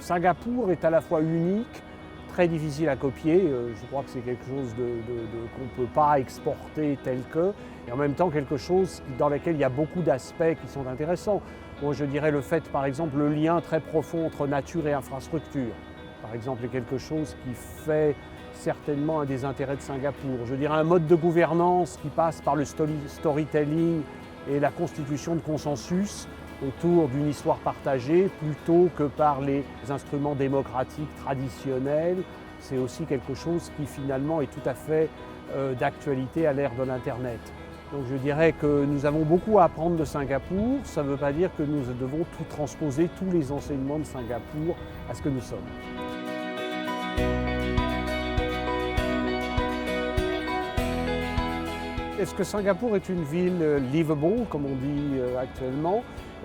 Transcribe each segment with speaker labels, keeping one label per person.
Speaker 1: Singapour est à la fois unique, très difficile à copier. Je crois que c'est quelque chose qu'on ne peut pas exporter tel que, et en même temps quelque chose dans lequel il y a beaucoup d'aspects qui sont intéressants. Moi, je dirais le fait, par exemple, le lien très profond entre nature et infrastructure, par exemple, est quelque chose qui fait certainement un des intérêts de Singapour. Je dirais un mode de gouvernance qui passe par le storytelling et la constitution de consensus autour d'une histoire partagée plutôt que par les instruments démocratiques traditionnels. C'est aussi quelque chose qui finalement est tout à fait d'actualité à l'ère de l'Internet. Donc je dirais que nous avons beaucoup à apprendre de Singapour. Ça ne veut pas dire que nous devons tout transposer, tous les enseignements de Singapour à ce que nous sommes. Est-ce que Singapour est une ville livable, comme on dit actuellement?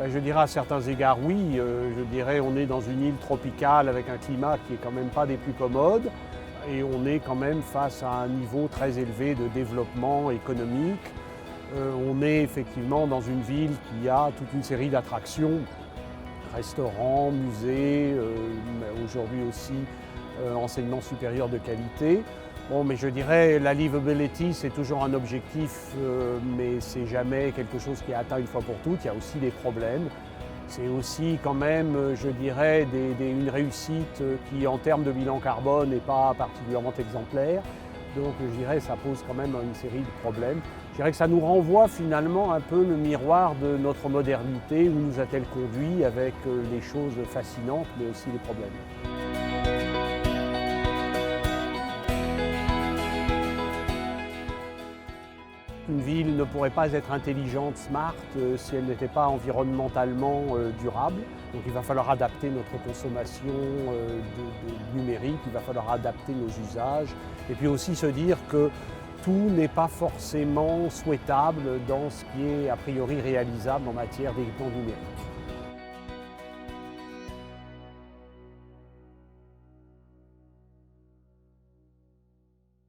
Speaker 1: Je dirais à certains égards oui. Je dirais on est dans une île tropicale avec un climat qui est quand même pas des plus commodes et on est quand même face à un niveau très élevé de développement économique. On est effectivement dans une ville qui a toute une série d'attractions, restaurants, musées, aujourd'hui aussi enseignement supérieur de qualité. Bon, mais je dirais la livability, c'est toujours un objectif, mais c'est jamais quelque chose qui est atteint une fois pour toutes. Il y a aussi des problèmes. C'est aussi quand même, je dirais, une réussite qui, en termes de bilan carbone, n'est pas particulièrement exemplaire. Donc je dirais que ça pose quand même une série de problèmes. Je dirais que ça nous renvoie finalement un peu le miroir de notre modernité, où nous a-t-elle conduit avec les choses fascinantes, mais aussi les problèmes. Une ville ne pourrait pas être intelligente, smart, si elle n'était pas environnementalement durable. Donc il va falloir adapter notre consommation numérique, il va falloir adapter nos usages, et puis aussi se dire que tout n'est pas forcément souhaitable dans ce qui est a priori réalisable en matière d'équipement numérique.